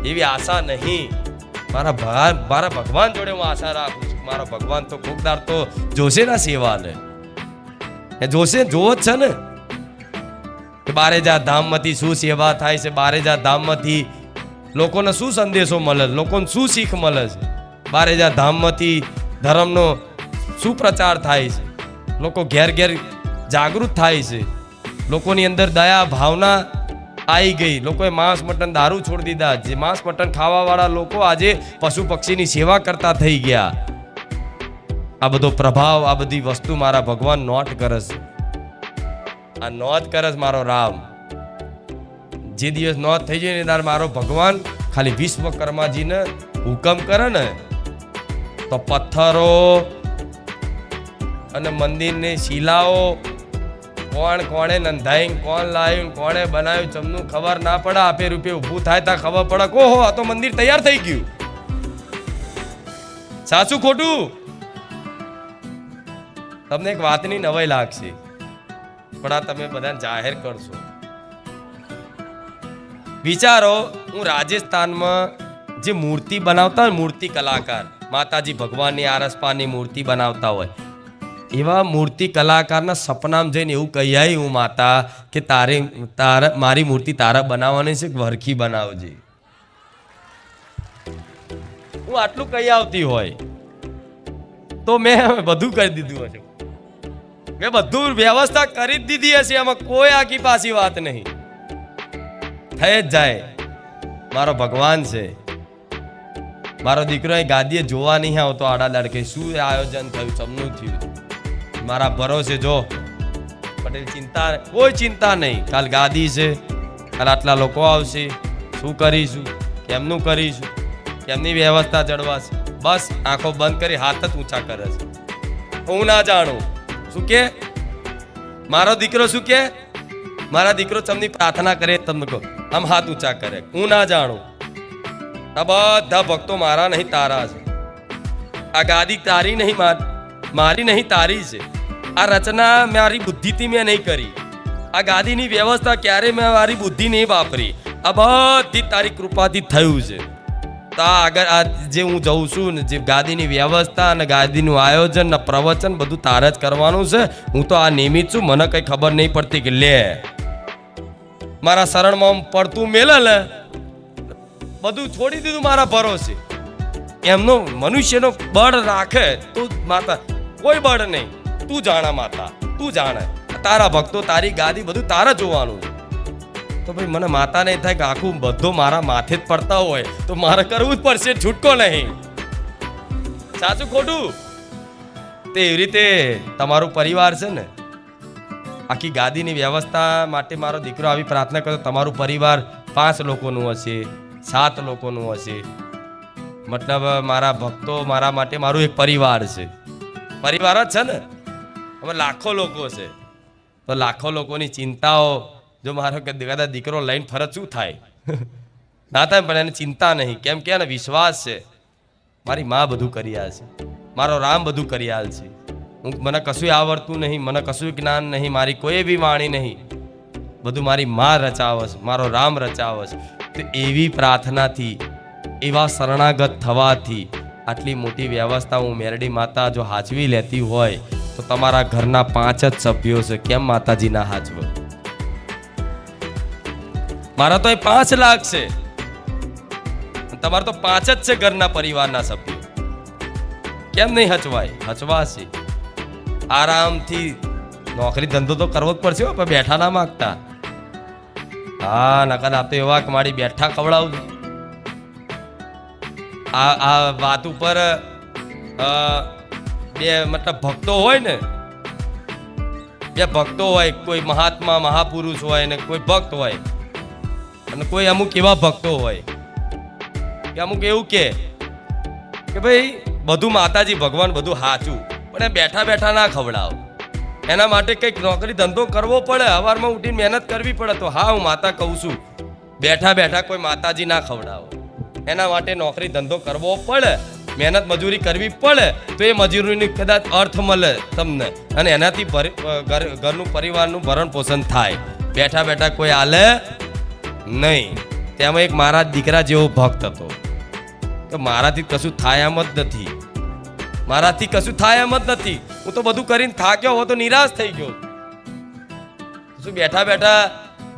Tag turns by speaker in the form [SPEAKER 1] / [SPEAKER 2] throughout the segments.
[SPEAKER 1] એવી આશા નહીં. મારા ભગવાન જોડે હું આશા રાખું છું. મારો ભગવાન તો કોકદાર તો જોશે ના સેવાને, એ જોશે, જોવો જ છે ને કે બારેજા ધામમાંથી શું સેવા થાય છે, બારેજા ધામમાંથી લોકોને શું સંદેશો મળે, લોકોને શું શીખ મળે છે, બારેજા ધામમાંથી ધર્મનો શું પ્રચાર થાય છે, લોકો ઘેર ઘેર જાગૃત થાય છે, લોકોની અંદર દયા ભાવના આવી ગઈ, લોકોએ માંસ મટન દારૂ છોડી દીધા, જે માંસ મટન ખાવાવાળા લોકો આજે પશુ પક્ષીની સેવા કરતા થઈ ગયા. આ બધો પ્રભાવ, આ બધી વસ્તુ મારા ભગવાન નોટ કરે છે. આ નોંધ કરે છે મારો રામ. જે દિવસ નોંધ થઈ જાય ને મારો ભગવાન ખાલી વિશ્વકર્માજીને હુકમ કરે ને તો પથ્થરો અને મંદિરની શિલાઓ કોણે નંધાઈ, કોણ લાવ્યું, કોણે બનાવ્યું, ચમનું ખબર ના પડે. આપે રૂપે ઊભું થાય ત્યાં ખબર પડે કે ઓહો આ તો મંદિર તૈયાર થઈ ગયું. સાચું ખોટું? તમને એક વાતની નવાઈ લાગશે પણ આ તમે બધાને જાહેર કરશો. વિચારો, હું રાજસ્થાનમાં જે મૂર્તિ બનાવતા હોય, મૂર્તિ કલાકાર, માતાજી ભગવાનની આરસપાની મૂર્તિ બનાવતા હોય, એવા મૂર્તિ કલાકારના સપનામાં જઈને એવું કહી આવી હું માતા કે મારી મૂર્તિ તારા બનાવવાની છે, વરખી બનાવજે. હું આટલું કહી આવતી હોય તો મેં બધું કરી દીધું હશે, મેં બધું વ્યવસ્થા કરી જ દીધી હશે. એમાં કોઈ આખી પાછી વાત નહીં. થઈ જ જાય. મારો ભગવાન છે. મારો દીકરો એ ગાદીએ જોવા નહીં આવતો આડા લડકે શું આયોજન થયું, સમનું થયું. મારા ભરોસે જો પટેલ ચિંતા, કોઈ ચિંતા નહીં. કાલ ગાદી છે, કાલ આટલા લોકો આવશે, શું કરીશું, કેમનું કરીશું, કેમની વ્યવસ્થા જળવાશે. બસ આંખો બંધ કરી હાથ જ ઊંચા કરે છે. હું ના જાણું શું કે મારો દીકરો, શું કે મારા દીકરો તમને પ્રાર્થના કરે તમને કહો આમ હાથ ઊંચા કરે. હું ના જાણું. આ બધા ભક્તો મારા નહીં તારા છે. આ ગાદી તારી નહીં, મારી નહીં તારી છે. આ રચના મારી બુદ્ધિથી મેં નહીં કરી. આ ગાદીની વ્યવસ્થા ક્યારે મેં મારી બુદ્ધિ નહીં વાપરી. આ બધી તારી કૃપાથી થયું છે. તો આગળ આ જે હું જઉં છું ને, જે ગાદીની વ્યવસ્થા અને ગાદીનું આયોજન ને પ્રવચન બધું તારે જ કરવાનું છે. હું તો આ નિમિત્ત છું. મને કઈ ખબર નહીં પડતી કે લે મારા શરણમાં પડતું મેલે લે બધું છોડી દીધું મારા ભરોસે. એમનો મનુષ્યનો બળ રાખે તો માતા, કોઈ બળ નહીં. તું જાણે માતા, તું જાણે. તારા ભક્તો, તારી ગાદી બધું તારે જોવાનું છે. તો ભાઈ મને માતા નહીં થાય કે આખું બધું મારા માથે જ પડતા હોય તો મારે કરવું જ પડશે, છૂટકો નહીં. સાચું ખોટું? તે એવી રીતે તમારું પરિવાર છે ને, આખી ગાદીની વ્યવસ્થા માટે મારો દીકરો આવી પ્રાર્થના કરતો. તમારું પરિવાર 5 લોકોનું હશે, 7 લોકોનું હશે. મતલબ મારા ભક્તો મારા માટે મારું એક પરિવાર છે. પરિવાર જ છે ને. અમે લાખો લોકો છે તો લાખો લોકોની ચિંતાઓ જો મારો કદાચ દીકરો લઈને ફરજ શું થાય? ના થાય. પણ એને ચિંતા નહીં. કેમ કે એને વિશ્વાસ છે મારી માં બધું કરી આલ છે, મારો રામ બધું કરી આલ છે. મને કશું આવડતું નહીં, મને કશું જ્ઞાન નહીં, મારી કોઈ બી વાણી નહીં. બધું મારી માં રચાવે છે, મારો રામ રચાવે છે. તો એવી પ્રાર્થનાથી, એવા શરણાગત થવાથી આટલી મોટી વ્યવસ્થા હું મેરડી માતા જો હાચવી લેતી હોય તો તમારા ઘરના 5 જ સભ્યો છે, કેમ માતાજી ના હાચવે? મારા તો એ 5 લાખ છે, તમારે તો 5 જ છે ઘરના પરિવારના સભ્યો. કેમ નહીં હચવાય? હચવાશે. આરામથી નોકરી ધંધો તો કરવો જ પડશે, પણ બેઠા ના માગતા. હા નકર આપતો એવા કે મારી બેઠા ખવડાવજો. આ વાત ઉપર બે મતલબ ભક્તો હોય ને, બે ભક્તો હોય, કોઈ મહાત્મા મહાપુરુષ હોય ને કોઈ ભક્ત હોય, અને કોઈ અમુક એવા ભક્તો હોય કે અમુક એવું કે ભાઈ બધું માતાજી ભગવાન બધું સાચું, પણ એ બેઠા બેઠા ના ખવડાવ. એના માટે કંઈક નોકરી ધંધો કરવો પડે, સવારમાં ઉઠીને મહેનત કરવી પડે. તો હા હું માતા કહું છું, બેઠા બેઠા કોઈ માતાજી ના ખવડાવો. એના માટે નોકરી ધંધો કરવો પડે, મહેનત મજૂરી કરવી પડે. તો એ મજૂરીની કદાચ અર્થ મળે તમને, અને એનાથી ઘરનું પરિવારનું ભરણ પોષણ થાય. બેઠા બેઠા કોઈ હાલે નહીં. તેમાં એક મારા દીકરા જેવો ભક્ત હતો કે મારાથી કશું થાય એમ જ નથી, મારાથી કશું થાય એમ જ નથી, હું તો બધું કરીને થાક્યો હો તો નિરાશ થઈ ગયો. શું બેઠા બેઠા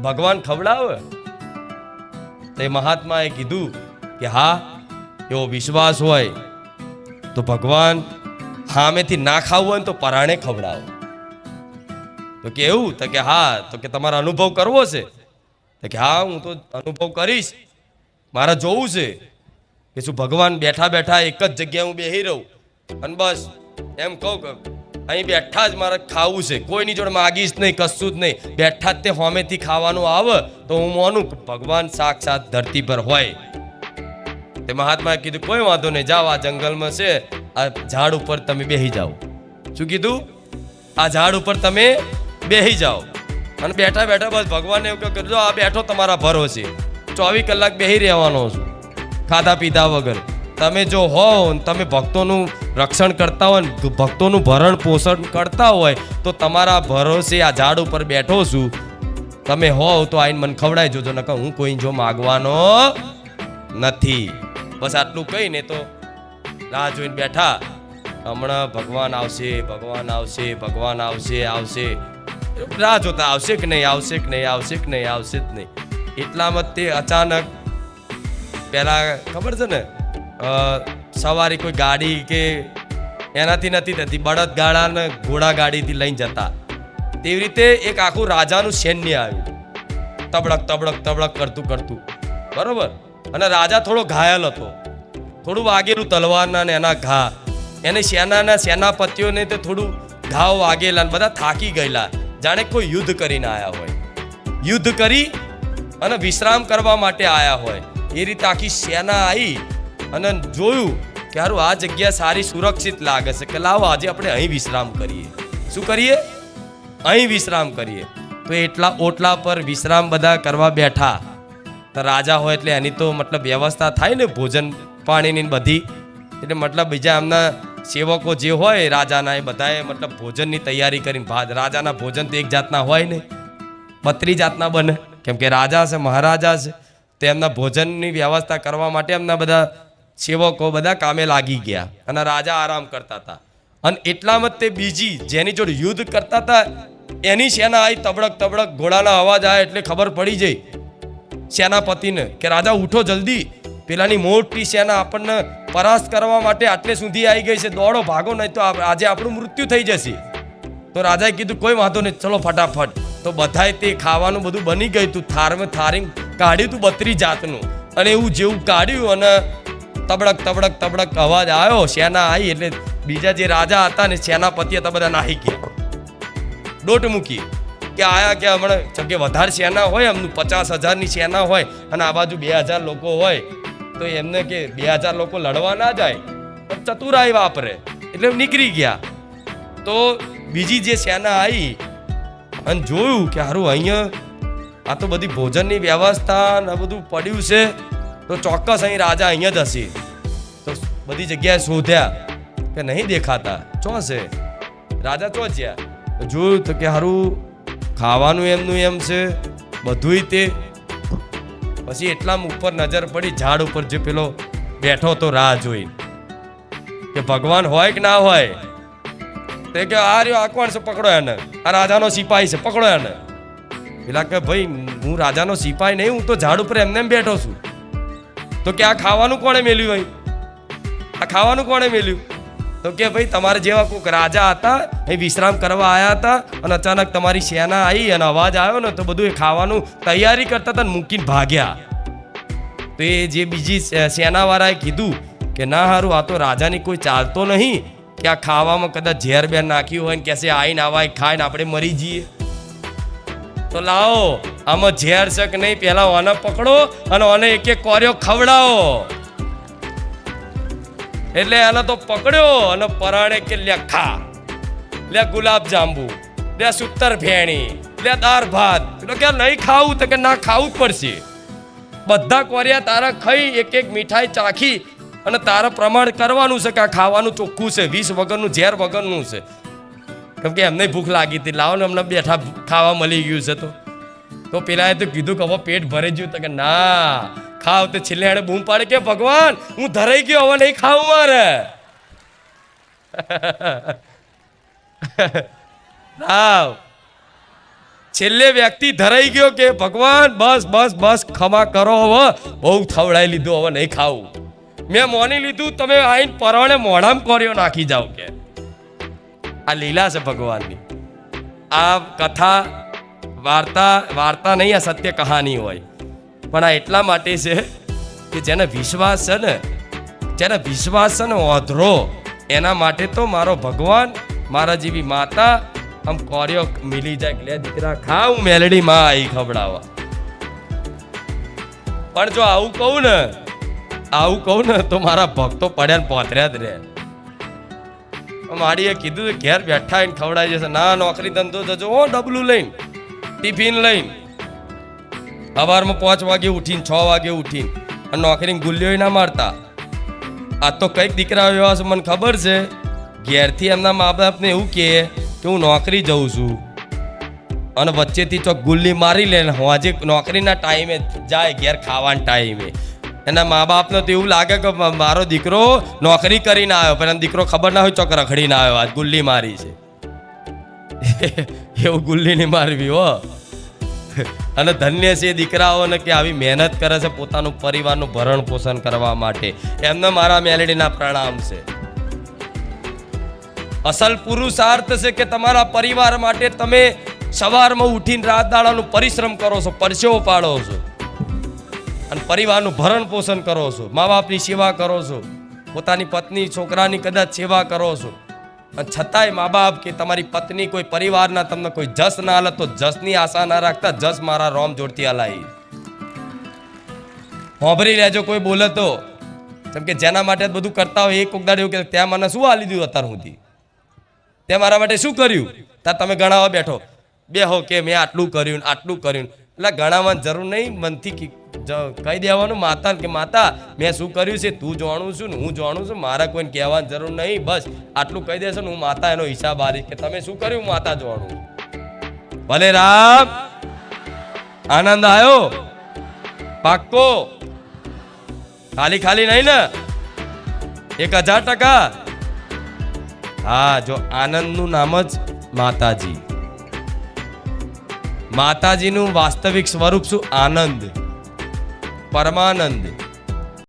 [SPEAKER 1] ભગવાન ખવડાવે? તો એ મહાત્માએ કીધું કે હા, એવો વિશ્વાસ હોય તો ભગવાન સામેથી ના ખાવું હોય ને તો પરાણે ખવડાવો. તો કે એવું? તો કે હા. તો કે તમારે અનુભવ કરવો છે? તો કે હા, હું તો અનુભવ કરીશ, મારે જોવું છે કે શું ભગવાન બેઠા બેઠા એક જ જગ્યાએ હું બેસી રહું અને બસ એમ કહું કે અહીં બેઠા જ મારે ખાવું છે, કોઈની જોડે માગીશ નહીં, કશું જ નહીં, બેઠા જ તે હોમેથી ખાવાનું આવે તો હું માનું કે ભગવાન સાક્ષાત ધરતી પર હોય. તે મહાત્માએ કીધું કોઈ વાંધો નહીં, જાઓ આ જંગલમાં છે, આ ઝાડ ઉપર તમે બેસી જાઓ. શું કીધું? આ ઝાડ ઉપર તમે બેસી જાઓ અને બેઠા બેઠા બસ ભગવાનને એવું કહ્યું, જો આ બેઠો તમારા ભરોસે 24 કલાક બેસી રહેવાનો છું ખાધા પીધા વગર. તમે જો હો તમે ભક્તોનું રક્ષણ કરતા હોય ને ભક્તોનું ભરણ પોષણ કરતા હોય તો તમારા ભરોસે આ ઝાડ ઉપર બેઠો છું, તમે હો તો આઈને મને ખવડાવી જોજો, નકર હું કોઈ જો માગવાનો નથી. બસ આટલું કહીને તો રાહ જોઈને બેઠા, હમણાં ભગવાન આવશે, ભગવાન આવશે, ભગવાન આવશે, આવશે, રાહ જોતા આવશે કે નહીં, આવશે કે નહીં, આવશે કે નહીં, આવશે જ નહીં. એટલામાં તે અચાનક પેલા ખબર છે ને સવારી કોઈ ગાડી કે એનાથી નથી થતી, બળદ ગાડા ને ઘોડા ગાડીથી લઈને જતા, તેવી રીતે એક આખું રાજાનું સૈન્ય આવ્યું, તબડક તબડક તબડક કરતું કરતું, બરોબર. અને રાજા થોડો ઘાયલ હતો, થોડું વાગેલું તલવારના ને એના ઘા, એને સેનાપતિઓને તે થોડું ઘાવ વાગેલા, બધા થાકી ગયેલા, જાણે કોઈ યુદ્ધ કરીને આવ્યા હોય, યુદ્ધ કરી અને વિશ્રામ કરવા માટે આવ્યા હોય એ રીતે આખી સેના આવી અને જોયું કે હારું આ જગ્યા સારી સુરક્ષિત લાગે છે, કે લાવો આજે આપણે અહીં વિશ્રામ કરીએ. શું કરીએ? અહીં વિશ્રામ કરીએ. તો એટલા ઓટલા પર વિશ્રામ બધા કરવા બેઠા. તો રાજા હોય એટલે એની તો મતલબ વ્યવસ્થા થાય ને ભોજન પાણીની બધી, એટલે મતલબ બીજા એમના સેવકો જે હોય રાજાના એ બધાએ મતલબ ભોજનની તૈયારી કરીને, રાજાના ભોજન તો એક જાતના હોય ને, 32 જાતના બને, કેમ કે રાજા છે, મહારાજા છે, તો એમના ભોજનની વ્યવસ્થા કરવા માટે એમના બધા સેવકો બધા કામે લાગી ગયા અને રાજા આરામ કરતા હતા. અને એટલામાં તે બીજી જેની જોડે યુદ્ધ કરતા હતા એની સેના આવી, તબડક તબડક ઘોડાના અવાજ આવે એટલે ખબર પડી જાય સેનાપતિને કે રાજા ઉઠો જલ્દી, પેલાની મોટી સેના આપણને પરાસ્ત કરવા માટે આટલે સુધી આવી ગઈ છે, દોડો ભાગો, નહીં તો આજે આપણું મૃત્યુ થઈ જશે. તો રાજાએ કીધું કોઈ વાંધો નહીં, ચલો ફટાફટ. તો બધાએ તે ખાવાનું બધું બની ગયું તું, થારમાં થારી કાઢ્યું તું 32 જાતનું, અને એવું જેવું કાઢ્યું અને તબડક તબડક તબડક અવાજ આવ્યો, સેના આવી એટલે બીજા જે રાજા હતા ને સેનાપતિ હતા બધા નાહી ગયા, દોટ મૂકી કે આયા કે હમણાં જેમ કે વધારે સેના હોય એમનું 50,000ની સેના હોય અને આ બાજુ 2,000 લોકો હોય તો એમને કે 2,000 લોકો લડવા ના જાય, પણ ચતુરાઈ વાપરે એટલે નીકળી ગયા. તો બીજી જે સેના આવી અને જોયું કે હારું અહીંયા આ તો બધી ભોજનની વ્યવસ્થા ને બધું પડ્યું છે, તો ચોક્કસ અહીં રાજા અહીંયા જ હશે. તો બધી જગ્યાએ શોધ્યા કે નહીં દેખાતા, ચો છે રાજા, ચો જ્યાં જોયું તો કે હારું ખાવાનું એમનું એમ છે બધુંય તે. પછી એટલામાં ઉપર નજર પડી ઝાડ ઉપર જે પેલો બેઠો તો રાહ જોઈને કે ભગવાન હોય કે ના હોય. તે કે આ રહ્યો આ કોણ છે, પકડો એને, આ રાજાનો સિપાહી છે, પકડો એને. પેલા કે ભાઈ હું રાજાનો સિપાહી નહીં, હું તો ઝાડ ઉપર એમને એમ બેઠો છું. તો કે આ ખાવાનું કોણે મેલ્યું? અહીં આ ખાવાનું કોણે મેલ્યું? તો કે ભાઈ તમારે જેવા કોઈક રાજા હતા, અહીં વિશ્રામ કરવા આવ્યા હતા અને અચાનક તમારી સેના આવી અને અવાજ આવ્યો ને તો બધું એ ખાવાનું તૈયારી કરતા હતા ને મૂકીને ભાગ્યા. તો એ જે બીજી સેનાવાળાએ કીધું કે ના હારું આ તો રાજાની કોઈ ચાલતો નહીં કે આ ખાવામાં કદાચ ઝેર બેર નાખ્યું હોય ને કહેશે આવીને આવાય ખાઈને આપણે મરી જઈએ. તો લાવો આમાં ઝેર છે કે નહીં, પહેલા આને પકડો અને આને એક એક કોર્યો ખવડાવો. એટલે એને તો પકડ્યો અને પરાણે કે લે ખા, લે ગુલાબ જાંબુ, લે સુતર ફેણી, લે દાળ ભાત. એટલે કે નહીં ખાવું? તો કે ના ખાવું જ પડશે. બધા કોરિયા તારા ખાઈ એક એક મીઠાઈ ચાખી અને તારા પ્રમાણ કરવાનું છે કે આ ખાવાનું ચોખ્ખું છે, વિષ વગરનું, ઝેર વગરનું છે. કેમ કે એમને ભૂખ લાગી હતી, લાવો ને અમને બેઠા ખાવા મળી ગયું છે. તો પેલાએ તો કીધું કે હવે પેટ ભરાઈ ગયું, તો કે ના ખાવ. તો છેલ્લે એને બૂમ પાડે કે ભગવાન હું ધરાઈ ગયો, હવે નહીં ખાવું મારે. રાવ છેલ્લે વ્યક્તિ ધરાઈ ગયો કે ભગવાન બસ બસ બસ ક્ષમા કરો, હવે બહુ ખવડાવી લીધું, હવે નહીં ખાવું. મેં મોની લીધું, તમે આઈને પરવાણે મોઢામાં કોરિયો નાખી જાઓ કે. આ લીલા છે ભગવાનની. આ કથા વાર્તા નહીં, આ સત્ય કહાની હોય. પણ આ એટલા માટે છે કે જેને વિશ્વાસ છે ને ઓધરો, એના માટે તો મારો ભગવાન, મારા જેવી માતા આમ કોરિયો મિલી જાય, લે દીકરા ખા, હું મેલડી માં આવી ખવડાવવા. પણ જો આવું કહું ને તો મારા ભક્તો પડ્યા ને પોતર્યા જ રહે. માડીએ કીધું ઘેર બેઠા આવીને ખવડાવી જશે. ના, નોકરી ધંધો જજો હો, ડબલું લઈને, ટિફિન લઈને, સવારમાં 5 વાગે ઉઠીને 6 વાગે ઉઠીને, અને નોકરીને ગુલ્લીઓ ના મારતા. આ તો કંઈક દીકરા એવા છે, મને ખબર છે, ઘેરથી એમના મા બાપને એવું કહે કે હું નોકરી જઉં છું, અને વચ્ચેથી ચોક ગુલ્લી મારી લે, હોજે નોકરીના ટાઈમે જાય ઘેર ખાવાના ટાઈમે. એના મા બાપને તો એવું લાગે કે મારો દીકરો નોકરી કરીને આવ્યો, પણ એનો દીકરો ખબર ના હોય ચોક રખડીને આવ્યો, આજ ગુલ્લી મારી છે. એવું ગુલ્લી નહીં મારવી હો. અને ધન્ય છે દીકરાઓને કે આવી મહેનત કરે છે પોતાનું પરિવારનું ભરણ પોષણ કરવા માટે. એમને મારા મેલેડીના પ્રણામ છે. અસલ પુરુષાર્થ છે કે તમારા પરિવાર માટે તમે સવારમાં ઉઠીને રાત દાડાનું પરિશ્રમ કરો છો, પરસેવો પાડો છો, અને પરિવારનું ભરણ પોષણ કરો છો, મા બાપની સેવા કરો છો, પોતાની પત્ની છોકરાની કદાચ સેવા કરો છો. અને છતાંય મા બાપ કે તમારી પત્ની કોઈ પરિવારના તમને કોઈ જસ ના હાલે તો જસની આશા ના રાખતા, જસ મારા રોમ જોડતી હલાઈ. હોંભરી લેજો કોઈ બોલે તો, કેમ કે જેના માટે બધું કરતા હોય એક ઉગદાડ એવું કે ત્યાં મને શું હાલી દીધું અત્યાર સુધી, તે મારા માટે શું કર્યું, ત્યાં તમે ગણાવવા બેઠો બેહો કે મેં આટલું કર્યું. એટલે ગણાવવાની જરૂર નહીં, મનથી કહી દેવાનું માતા કે માતા મેં શું કર્યું છે તું જાણું છું ને હું જાણું છું, મારા કોઈને કહેવાની જરૂર નહીં. બસ આટલું કહી દેશો ને હું માતા એનો હિસાબ આલીશ કે તમે શું કર્યું, માતા જાણું. ભલે રામ, આનંદ આવ્યો પાક્કો, ખાલી નહીં ને, 1000%. હા, જો આનંદનું નામ જ માતાજી. માતાજીનું વાસ્તવિક સ્વરૂપ શું? આનંદ, પરમાનંદ.